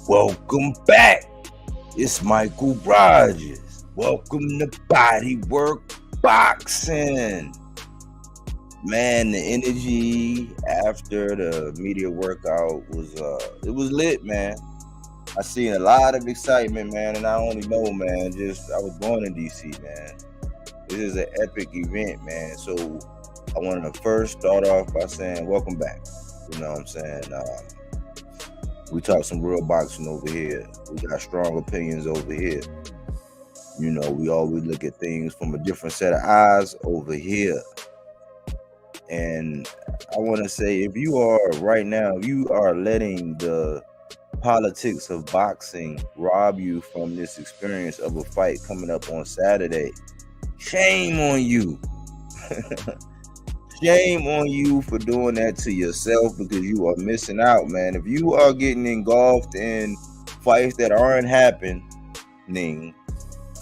Welcome back. It's Michael Rogers. Welcome to BodyWork Boxing. Man, the energy after the media workout was lit, man. I seen a lot of excitement, man, and I only know, man, I was born in DC, man. This is an epic event, man. So I wanted to first start off by saying welcome back. You know what I'm saying? We talk some real boxing over here. We got strong opinions over here. You know, we always look at things from a different set of eyes over here. And I want to say, if you are letting the politics of boxing rob you from this experience of a fight coming up on Saturday, shame on you. Shame on you for doing that to yourself, because you are missing out, man. If you are getting engulfed in fights that aren't happening,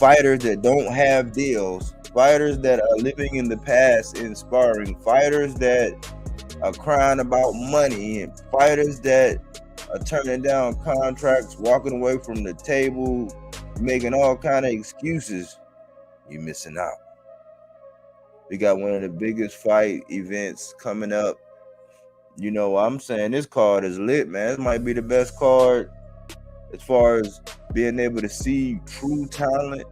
fighters that don't have deals, fighters that are living in the past in sparring, fighters that are crying about money, and fighters that are turning down contracts, walking away from the table, making all kind of excuses, you're missing out. We got one of the biggest fight events coming up. You know, I'm saying this card is lit, man. This might be the best card as far as being able to see true talent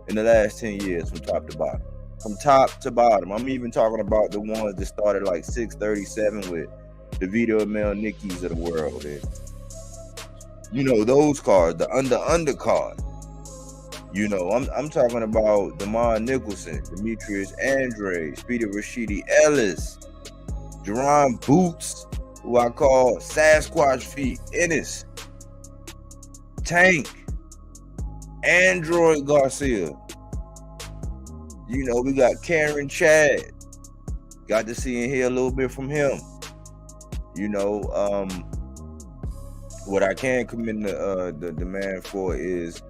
in the last 10 years from top to bottom. From top to bottom. I'm even talking about the ones that started like 637 with the Vito Mel Nickies of the world. And, you know, those cards, the undercard. You know, I'm talking about Damon Nicholson, Demetrius Andrade, Speedy Rashidi Ellis, Jerron Boots, who I call Sasquatch Feet, Ennis, Tank, Android Garcia. You know, we got Karen Chad. Got to see and hear a little bit from him. You know, what I can commend the man for is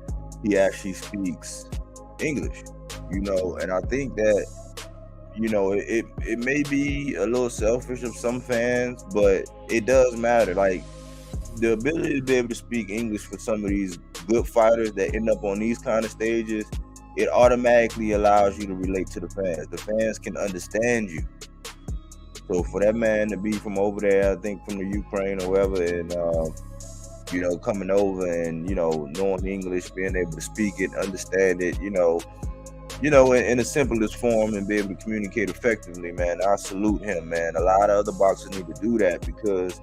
he actually speaks English, you know, and I think that, you know, it may be a little selfish of some fans, but it does matter. Like, the ability to be able to speak English for some of these good fighters that end up on these kind of stages, it automatically allows you to relate to the fans. The fans can understand you. So for that man to be from over there, I think from the Ukraine or wherever, and you know, coming over and, you know, knowing English, being able to speak it, understand it, you know, in the simplest form, and be able to communicate effectively, man, I salute him, man. A lot of other boxers need to do that, because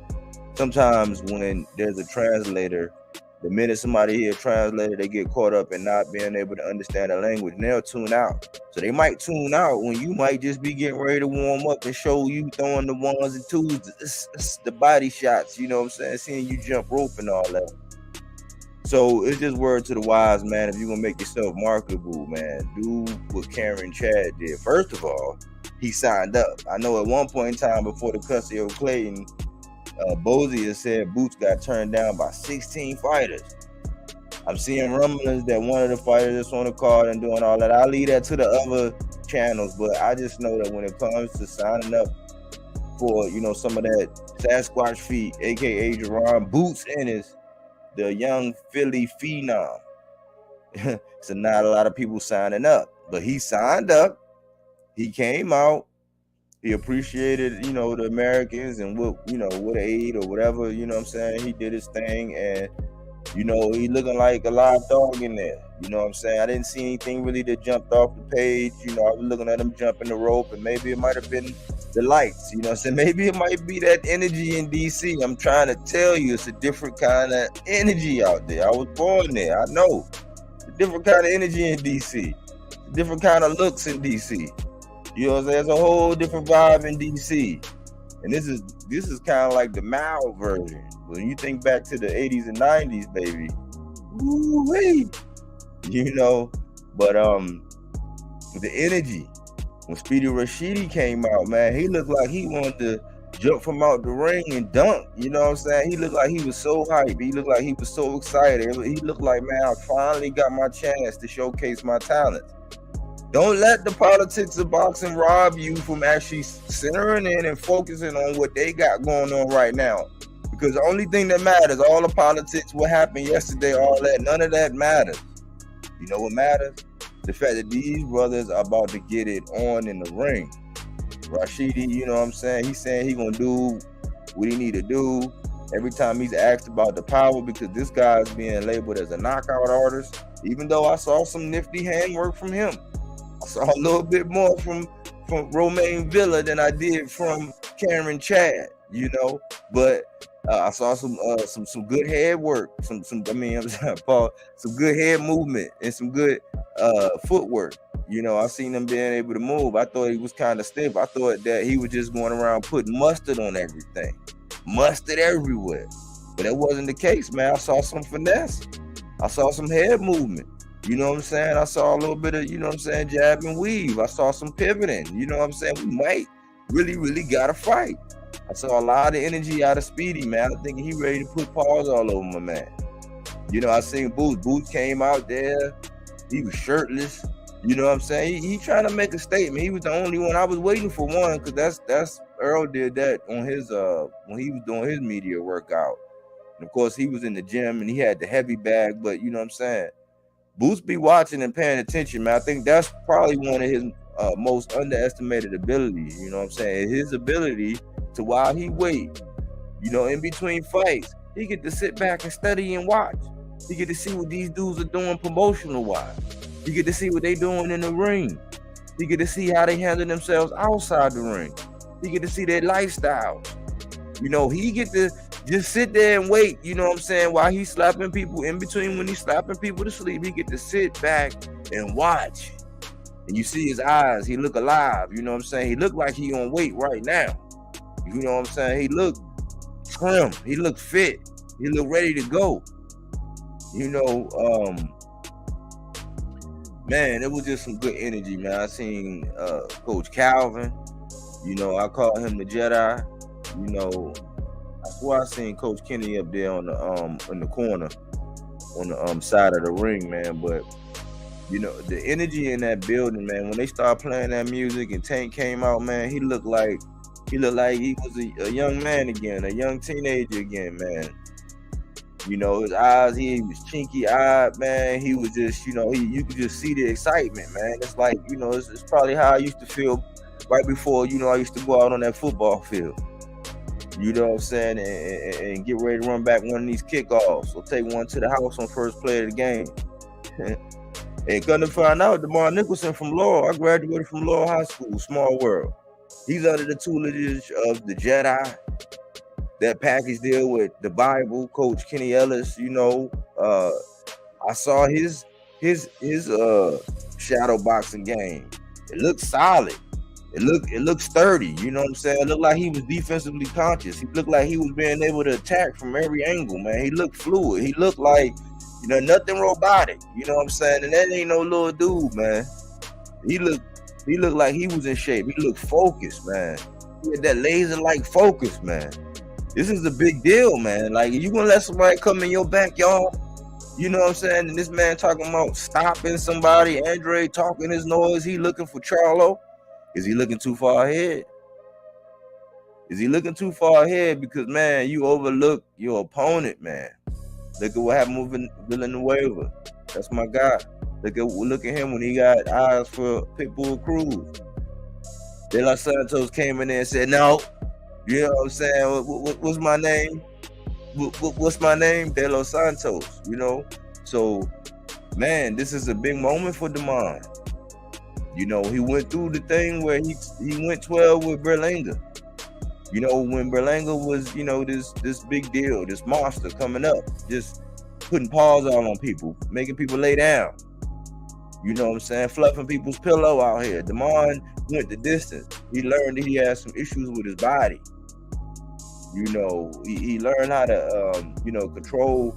sometimes when there's a translator, the minute somebody hears a translator, they get caught up in not being able to understand the language, and they'll tune out. So they might tune out when you might just be getting ready to warm up and show you throwing the ones and twos, the body shots, you know what I'm saying, seeing you jump rope and all that. So it's just word to the wise, man. If you're going to make yourself marketable, man, do what Karen Chad did. First of all, he signed up. I know at one point in time before the custody of Clayton, Bozier has said Boots got turned down by 16 fighters. I'm seeing rumblings that one of the fighters that's on the card and doing all that. I'll leave that to the other channels, but I just know that when it comes to signing up for, you know, some of that Sasquatch Feet, aka Jerron Boots Ennis, the young Philly phenom, so not a lot of people signing up, but he signed up. He came out. He appreciated, you know, the Americans and what aid or whatever, you know what I'm saying? He did his thing, and, you know, he looking like a live dog in there. You know what I'm saying? I didn't see anything really that jumped off the page. You know, I was looking at him jumping the rope, and maybe it might have been the lights, you know what I'm saying? Maybe it might be that energy in DC. I'm trying to tell you, it's a different kind of energy out there. I was born there. I know. It's a different kind of energy in DC. Different kind of looks in DC. You know what I'm saying? There's a whole different vibe in DC. And this is kind of like the mild version. When you think back to the 80s and 90s, baby, woo-wee, you know, but the energy, when Speedy Rashidi came out, man, he looked like he wanted to jump from out the ring and dunk, you know what I'm saying? He looked like he was so hyped. He looked like he was so excited. He looked like, man, I finally got my chance to showcase my talents. Don't let the politics of boxing rob you from actually centering in and focusing on what they got going on right now. Because the only thing that matters, all the politics, what happened yesterday, all that, none of that matters. You know what matters? The fact that these brothers are about to get it on in the ring. Rashidi, you know what I'm saying? He's saying he gonna do what he need to do. Every time he's asked about the power, because this guy is being labeled as a knockout artist, even though I saw some nifty handwork from him. I saw a little bit more from Romaine Villa than I did from Cameron Chad, you know. But I saw some good head work, some good head movement and some good footwork. You know, I seen him being able to move. I thought he was kind of stiff. I thought that he was just going around putting mustard on everything. Mustard everywhere. But that wasn't the case, man. I saw some finesse. I saw some head movement. You know what I'm saying? I saw a little bit of, you know what I'm saying, jab and weave. I saw some pivoting. You know what I'm saying? We might really got to fight. I saw a lot of energy out of Speedy, man. I think he ready to put paws all over my man. You know, I seen Boots. Boots came out there. He was shirtless. You know what I'm saying? He trying to make a statement. He was the only one. I was waiting for one, because that's Earl did that on his when he was doing his media workout. And of course he was in the gym and he had the heavy bag, but you know what I'm saying? Boots be watching and paying attention, man. I think that's probably one of his most underestimated abilities. You know what I'm saying? His ability to, while he wait, you know, in between fights, he get to sit back and study and watch. He get to see what these dudes are doing promotional wise. You get to see what they doing in the ring. You get to see how they handle themselves outside the ring. You get to see their lifestyle. You know, he get to just sit there and wait, you know what I'm saying, while he's slapping people in between when he's slapping people to sleep. He get to sit back and watch. And you see his eyes, he look alive, you know what I'm saying? He look like he on weight right now. You know what I'm saying? He look trim, he look fit, he look ready to go. You know, man, it was just some good energy, man. I seen Coach Calvin. You know, I call him the Jedi. You know, I swear I seen Coach Kenny up there on the in the corner on the side of the ring, man. But you know, the energy in that building, man. When they started playing that music and Tank came out, man, he looked like he was a young man again, a young teenager again, man. You know, his eyes, he was chinky-eyed, man. He was just, you know, you could just see the excitement, man. It's like, you know, it's probably how I used to feel right before, you know, I used to go out on that football field. You know what I'm saying? And get ready to run back one of these kickoffs or take one to the house on first play of the game. And come to find out, DeMar Nicholson from Laurel, I graduated from Laurel High School, small world. He's under the tutelage of the Jedi. That package deal with the Bible, Coach Kenny Ellis, you know, I saw his shadow boxing game. It looked solid. It looked sturdy. You know what I'm saying? It looked like he was defensively conscious. He looked like he was being able to attack from every angle, man. He looked fluid. He looked like, you know, nothing robotic. You know what I'm saying? And that ain't no little dude, man. He looked like he was in shape. He looked focused, man. He had that laser-like focus, man. This is a big deal, man. Like, you gonna let somebody come in your backyard, you know what I'm saying? And this man talking about stopping somebody, Andre talking his noise, he looking for Charlo. Is he looking too far ahead? Is he looking too far ahead? Because, man, you overlook your opponent, man. Look at what happened with Villanueva. That's my guy. Look at him when he got eyes for Pitbull Cruz. De Los Santos came in there and said, no. You know what I'm saying? What's my name? What's my name? De Los Santos, you know? So, man, this is a big moment for DeMond. You know, he went through the thing where he went 12 with Berlanga. You know, when Berlanga was, you know, this big deal, this monster coming up, just putting paws all on people, making people lay down. You know what I'm saying? Fluffing people's pillow out here. DeMond went the distance. He learned that he had some issues with his body. You know, he learned how to, you know, control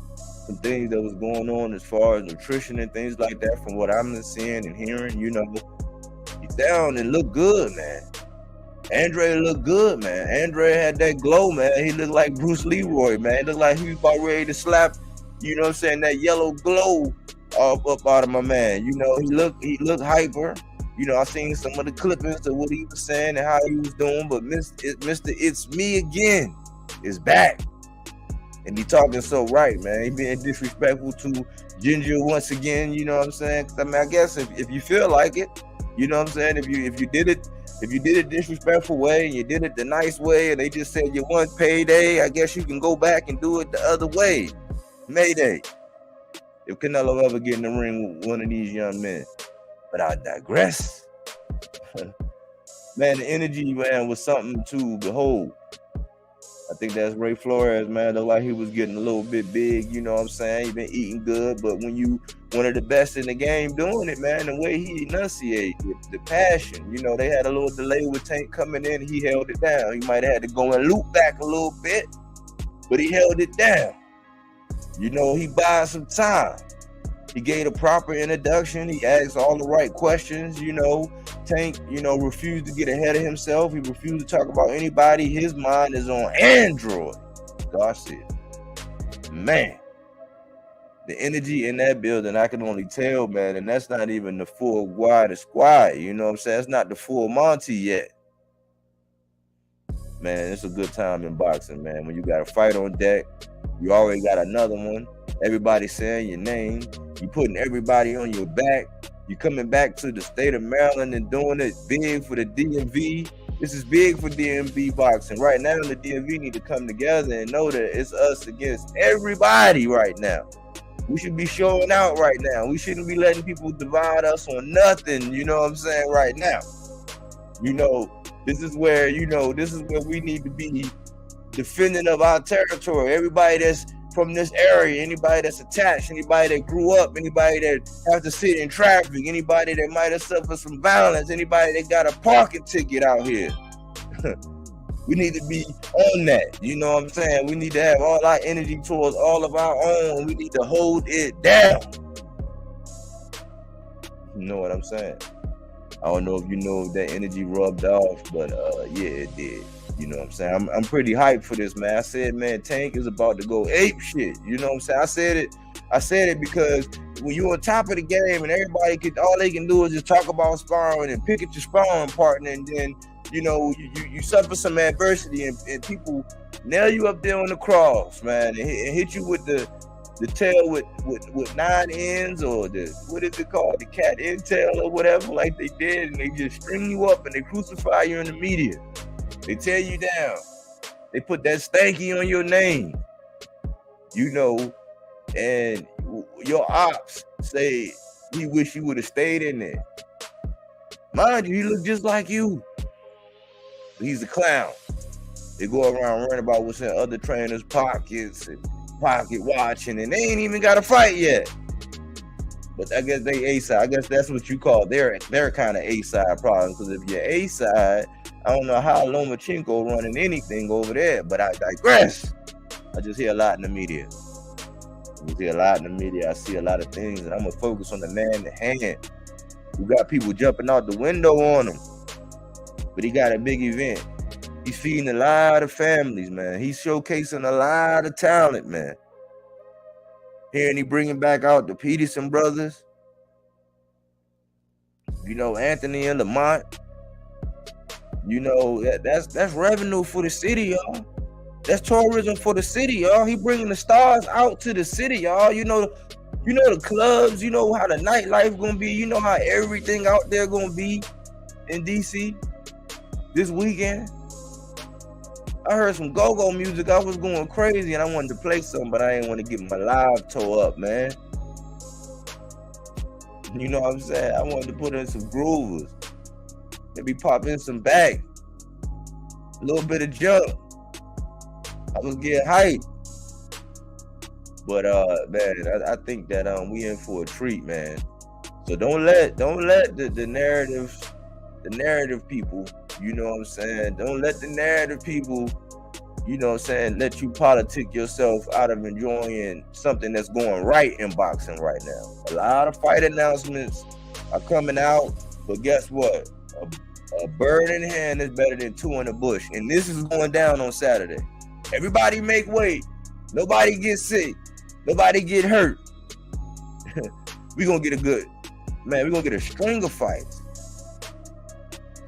some things that was going on as far as nutrition and things like that from what I'm seeing and hearing. You know, he's down and looked good, man. Andre looked good, man. Andre had that glow, man. He looked like Bruce Leroy, man. He looked like he was about ready to slap, you know what I'm saying, that yellow glow up out of my man. You know, he looked hyper. You know, I seen some of the clippings of what he was saying and how he was doing, but Mr. It's Me Again is back. And he talking so right, man. He being disrespectful to Ginger once again, you know what I'm saying? 'Cause I mean, I guess if you feel like it, you know what I'm saying? If you did it disrespectful way and you did it the nice way and they just said you want payday, I guess you can go back and do it the other way. Mayday. If Canelo ever get in the ring with one of these young men. But I digress. Man, the energy, man, was something to behold. I think that's Ray Flores, man. Looked like he was getting a little bit big, you know what I'm saying? He been eating good, but when you one of the best in the game doing it, man, the way he enunciated, the passion, you know, they had a little delay with Tank coming in, he held it down. He might have had to go and loop back a little bit, but he held it down. You know, he buying some time. He gave a proper introduction. He asked all the right questions, you know. Tank, you know, refused to get ahead of himself. He refused to talk about anybody. His mind is on Android. Garcia. Man. The energy in that building, I can only tell, man. And that's not even the full squad. You know what I'm saying? It's not the full Monty yet. Man, it's a good time in boxing, man. When you got a fight on deck, you already got another one. Everybody saying your name. You putting everybody on your back. You coming back to the state of Maryland and doing it big for the DMV. This is big for DMV boxing. Right now, the DMV need to come together and know that it's us against everybody right now. We should be showing out right now. We shouldn't be letting people divide us on nothing, you know what I'm saying, right now. You know, this is where we need to be defending of our territory. Everybody that's from this area, anybody that's attached, anybody that grew up, anybody that has to sit in traffic, anybody that might have suffered some violence, anybody that got a parking ticket out here. We need to be on that, you know what I'm saying? We need to have all our energy towards all of our own. We need to hold it down. You know what I'm saying? I don't know if you know if that energy rubbed off, but yeah, it did. You know what I'm saying? I'm pretty hyped for this, man. I said, man, Tank is about to go ape shit. You know what I'm saying? I said it because when you're on top of the game and all they can do is just talk about sparring and pick at your sparring partner, and then, you know, you suffer some adversity and people nail you up there on the cross, man, and hit you with the tail with 9 ends, or what is it called? The cat end tail or whatever, like they did, and they just string you up and they crucify you in the media. They tear you down. They put that stanky on your name, you know, and your ops say he wish you would have stayed in there. Mind you, he look just like you. He's a clown. They go around worrying about what's in other trainers' pockets and pocket watching, and they ain't even got a fight yet. But I guess they A-side. I guess that's what you call their kind of A-side problem. Because if you're A-side, I don't know how Lomachenko running anything over there, but I digress. I just hear a lot in the media. I see a lot of things, and I'm going to focus on the man at hand. We got people jumping out the window on him, but he got a big event. He's feeding a lot of families, man. He's showcasing a lot of talent, man. Hearing he bringing back out the Peterson brothers. You know, Anthony and Lamont. You know, that's revenue for the city, y'all. That's tourism for the city, y'all. He bringing the stars out to the city, y'all. You know the clubs. You know how the nightlife gonna be. You know how everything out there gonna be in DC this weekend. I heard some go-go music. I was going crazy, and I wanted to play some, but I didn't want to get my live toe up, man. You know what I'm saying? I wanted to put in some groovers. Maybe pop in some back. A little bit of jump. I was getting hyped. But man, I think that we in for a treat, man. So don't let the narrative people, you know what I'm saying? Don't let the narrative people, you know what I'm saying, let you politic yourself out of enjoying something that's going right in boxing right now. A lot of fight announcements are coming out, but guess what? A bird in hand is better than 2 in the bush. And this is going down on Saturday. Everybody make weight. Nobody get sick. Nobody get hurt. We're going to get we're going to get a string of fights.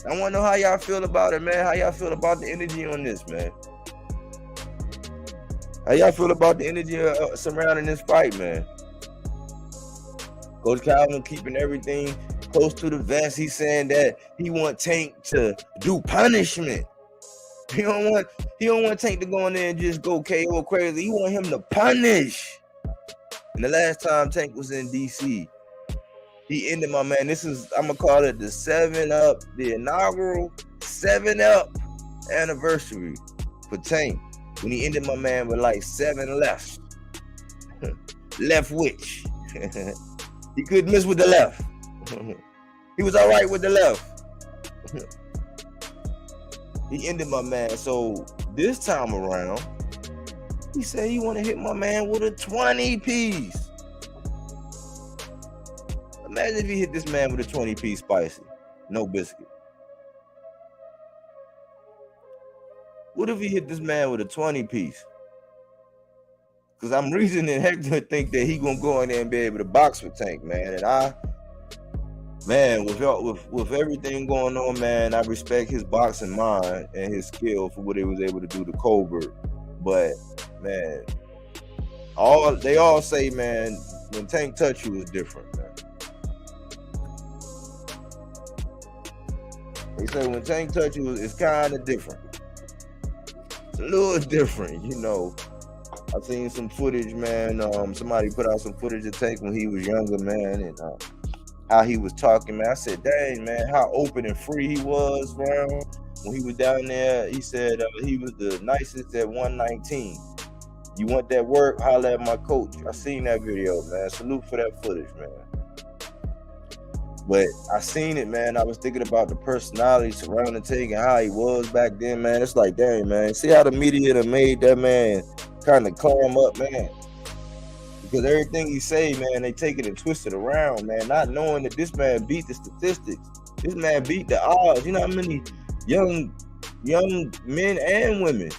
I want to know how y'all feel about it, man. How y'all feel about the energy on this, man? How y'all feel about the energy surrounding this fight, man? Coach Calvin keeping everything close to the vest. He's saying that he want Tank to do punishment. He don't want Tank to go in there and just go KO crazy. He want him to punish. And the last time Tank was in DC, he ended my man. I'm gonna call it the 7-Up, the inaugural 7-Up anniversary for Tank. When he ended my man with like 7 lefts. Left which? He couldn't miss with the left. He was all right with the left. He ended my man. So this time around, he said he want to hit my man with a 20-piece. Imagine if he hit this man with a 20-piece spicy, no biscuit. What if he hit this man with a 20-piece? Because I'm reasoning Hector to think that he gonna go in there and be able to box with Tank, man. And with everything going on, man, I respect his boxing mind and his skill for what he was able to do to Colbert. But man, they all say, man, when Tank touch you is different, man. They say when Tank touch you, it's kind of different. It's a little different, you know. I've seen some footage, man. Somebody put out some footage of Tank when he was younger, man, and how he was talking, man. I said, dang, man, how open and free he was, man. When he was down there, he said he was the nicest at 119. You want that work? Holler at my coach. I seen that video, man. Salute for that footage, man. But I seen it, man. I was thinking about the personality surrounding Tank and how he was back then, man. It's like, dang, man. See how the media done made that man kind of clam up, man. Because everything he say, man, they take it and twist it around, man. Not knowing that this man beat the statistics. This man beat the odds. You know how many young men and women,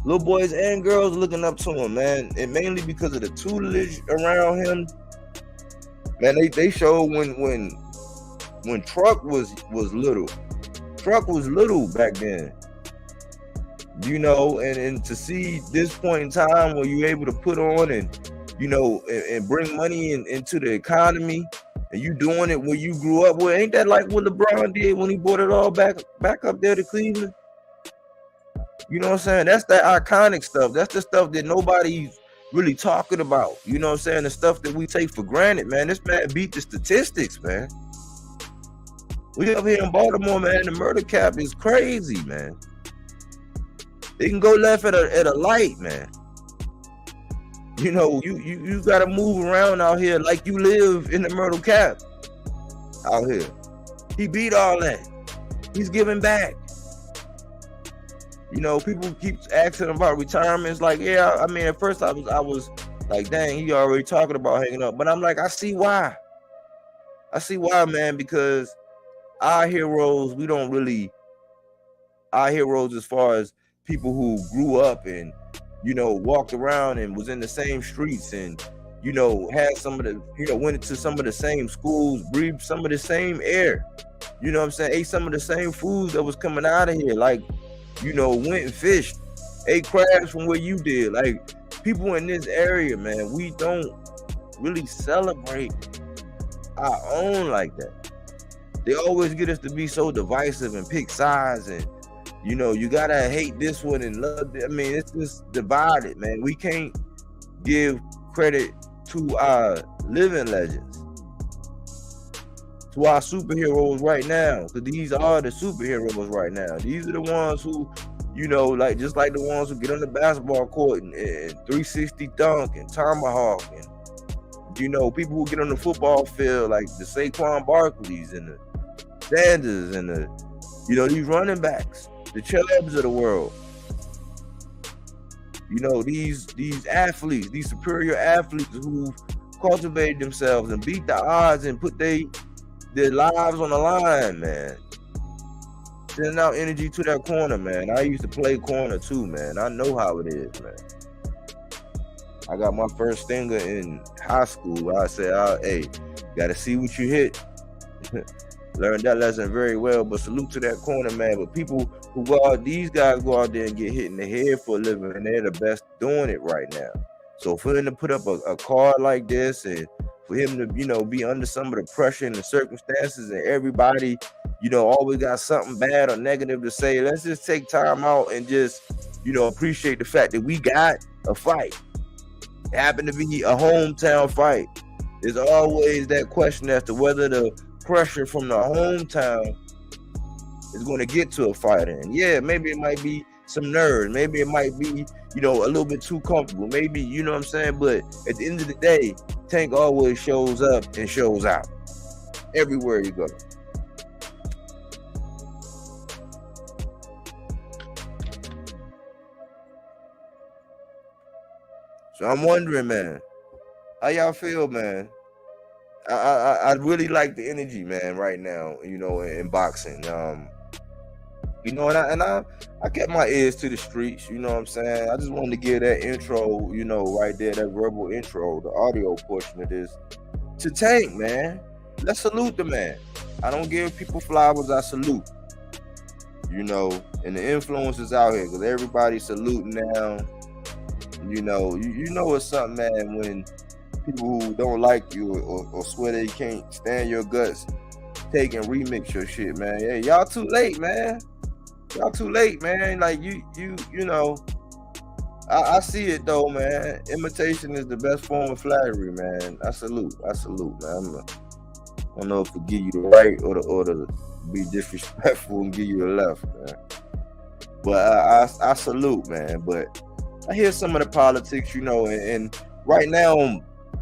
little boys and girls looking up to him, man. And mainly because of the tutelage around him. Man, they showed when Truck was little. Truck was little back then. You know, and to see this point in time where you're able to put on and, you know, and bring money into the economy, and you doing it where you grew up with, ain't that like what LeBron did when he brought it all back up there to Cleveland? You know what I'm saying? That's that iconic stuff. That's the stuff that nobody's really talking about. You know what I'm saying? The stuff that we take for granted, man. This man beat the statistics, man. We up here in Baltimore, man. The murder cap is crazy, man. They can go left at a light, man. You know, you gotta move around out here like you live in the Myrtle Cap out here. He beat all that. He's giving back. You know, people keep asking about retirement. It's like, yeah, I mean, at first I was like, dang, he already talking about hanging up. But I'm like, I see why. I see why, man, because our heroes, our heroes as far as people who grew up and, you know, walked around and was in the same streets and, you know, had some of the, you know, went into some of the same schools, breathed some of the same air, you know what I'm saying, ate some of the same foods that was coming out of here, like, you know, went and fished, ate crabs from where you did. Like, people in this area, man, we don't really celebrate our own like that. They always get us to be so divisive and pick sides and, you know, you gotta hate this one and love it. I mean, it's just divided, man. We can't give credit to our living legends, to our superheroes right now, because these are the superheroes right now. These are the ones who, you know, like just like the ones who get on the basketball court and 360 dunk and tomahawk, and, you know, people who get on the football field like the Saquon Barkleys and the Sanders and the, you know, these running backs, the Chubbs of the world. You know, these athletes, these superior athletes who cultivated themselves and beat the odds and put their lives on the line, man. Sending out energy to that corner, man. I used to play corner too, man. I know how it is, man. I got my first stinger in high school. I said, hey, gotta see what you hit. Learned that lesson very well. But salute to that corner, man. But people who go out, these guys go out there and get hit in the head for a living, and they're the best doing it right now. So for him to put up a card like this, and for him to, you know, be under some of the pressure and the circumstances, and everybody, you know, always got something bad or negative to say, let's just take time out and just, you know, appreciate the fact that we got a fight. It happened to be a hometown fight. There's always that question as to whether the pressure from the hometown is going to get to a fighter. And yeah, maybe it might be some nerves. Maybe it might be, you know, a little bit too comfortable. Maybe, you know what I'm saying? But at the end of the day, Tank always shows up and shows out everywhere you go. So I'm wondering, man, how y'all feel, man? I really like the energy, man, right now, you know, in boxing. You know, and I kept my ears to the streets, you know what I'm saying? I just wanted to give that intro, you know, right there, that verbal intro, the audio portion of this, to Tank, man. Let's salute the man. I don't give people flowers, I salute. You know, and the influence is out here, because everybody's saluting now. You know, you know it's something, man, when people who don't like you or swear they can't stand your guts take and remix your shit, man. Yeah, y'all too late, man. Y'all too late, man. Like you know, I see it though, man. Imitation is the best form of flattery, man. I salute, man. I don't know if to give you the right or to be disrespectful and give you the left, man. But I salute, man. But I hear some of the politics, you know, and right now,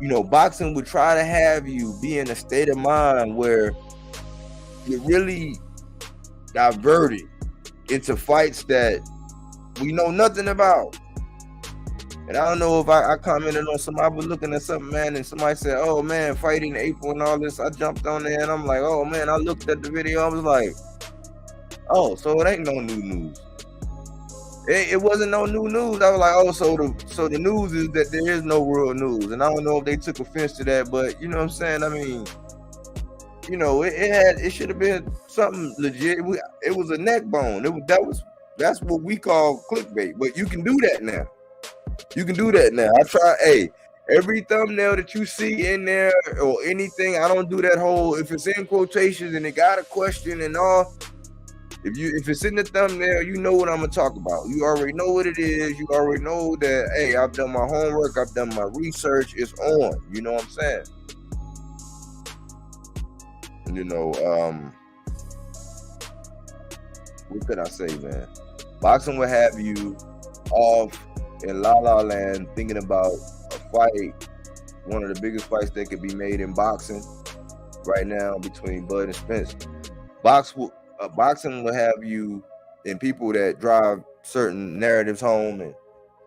you know, boxing would try to have you be in a state of mind where you're really diverted into fights that we know nothing about. And I don't know if I commented on somebody, I was looking at something, man, and somebody said, oh man, fighting in April and all this. I jumped on there and I'm like, oh man, I looked at the video, I was like, oh, so it ain't no new news. It wasn't no new news. I was like, oh, so the news is that there is no real news. And I don't know if they took offense to that, but you know what I'm saying? I mean, you know, it should have been something legit. It was a neck bone. That's what we call clickbait. But you can do that now. I try, every thumbnail that you see in there or anything, I don't do that whole, if it's in quotations and it got a question and all, if it's in the thumbnail, you know what I'm gonna talk about. You already know what it is. You already know that, hey, I've done my homework, I've done my research, it's on. You know what I'm saying? You know, what could I say, man? Boxing will have you off in La La Land thinking about a fight, one of the biggest fights that could be made in boxing right now between Bud and Spence. Boxing will have you and people that drive certain narratives home and,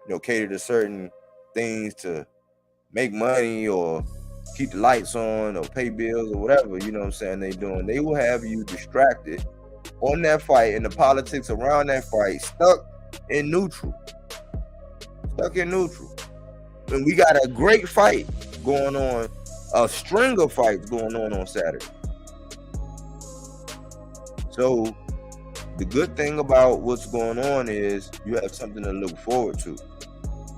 you know, cater to certain things to make money or keep the lights on or pay bills or whatever, you know what I'm saying, they doing. They will have you distracted on that fight and the politics around that fight, stuck in neutral. And we got a great fight going on, a string of fights going on Saturday. So the good thing about what's going on is you have something to look forward to.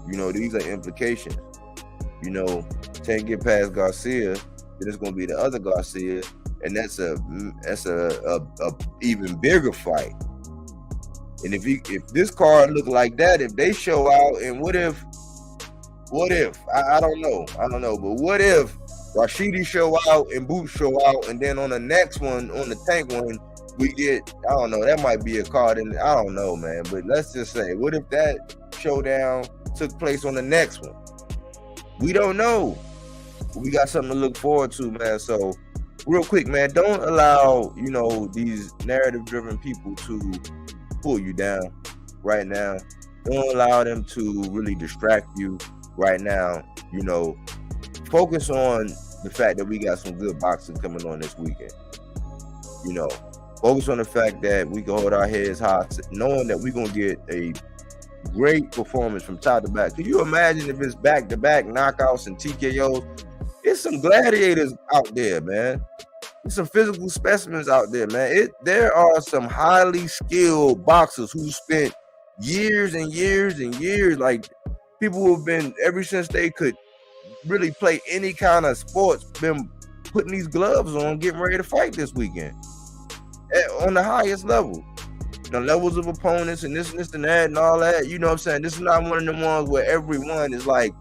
You know, these are implications. You know, can't get past Garcia, then it's gonna be the other Garcia, and that's a even bigger fight. And if this card look like that, if they show out, and what if I don't know, but what if Rashidi show out and Boots show out, and then on the next one, on the Tank one, we get, I don't know, that might be a card in, I don't know, man, but let's just say, what if that showdown took place on the next one? We don't know. We got something to look forward to, man. So real quick, man, don't allow, you know, these narrative driven people to pull you down right now. Don't allow them to really distract you right now. You know, focus on the fact that we got some good boxing coming on this weekend. You know, focus on the fact that we can hold our heads high, knowing that we're going to get a great performance from top to back. Can you imagine if it's back-to-back knockouts and TKOs? There's some gladiators out there, man. some physical specimens out there, man. There are some highly skilled boxers who spent years and years and years, like people who have been ever since they could really play any kind of sports, been putting these gloves on, getting ready to fight this weekend on the highest level. The levels of opponents and this and that and all that. You know what I'm saying? This is not one of the ones where everyone is like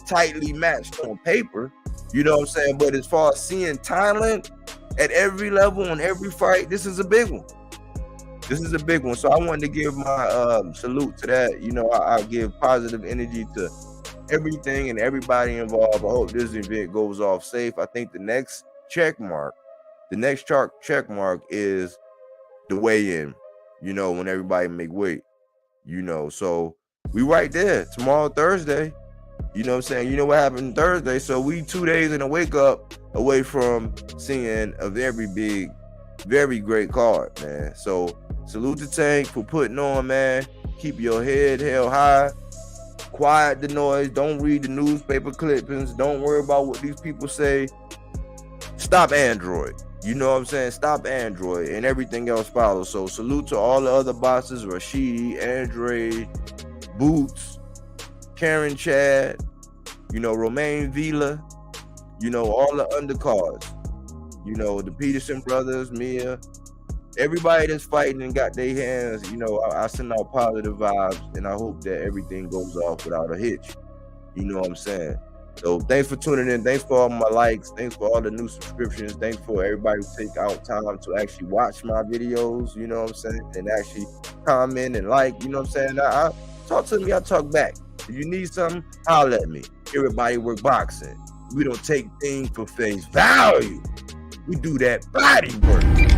tightly matched on paper. You know what I'm saying? But as far as seeing talent at every level on every fight, this is a big one. This is a big one. So I wanted to give my salute to that. You know, I give positive energy to everything and everybody involved. I hope this event goes off safe. I think the next check mark is the weigh-in, you know, when everybody make weight, you know. So we right there tomorrow, Thursday. You know what I'm saying? You know what happened Thursday. So we 2 days in a wake up away from seeing a very big, very great card, man. So salute to Tank for putting on, man. Keep your head held high. Quiet the noise. Don't read the newspaper clippings. Don't worry about what these people say. Stop Android. You know what I'm saying? Stop Android and everything else follows. So salute to all the other bosses, Rashidi, Andre, Boots, Karen Chad, you know, Romain Vila, you know, all the undercards, you know, the Peterson brothers, Mia, everybody that's fighting and got their hands, you know, I send out positive vibes and I hope that everything goes off without a hitch. You know what I'm saying? So thanks for tuning in. Thanks for all my likes. Thanks for all the new subscriptions. Thanks for everybody who take out time to actually watch my videos, you know what I'm saying? And actually comment and like, you know what I'm saying? I talk to me, I talk back. If you need something, holler at me. Here at BodyWork Boxing. We don't take things for face value. We do that body work.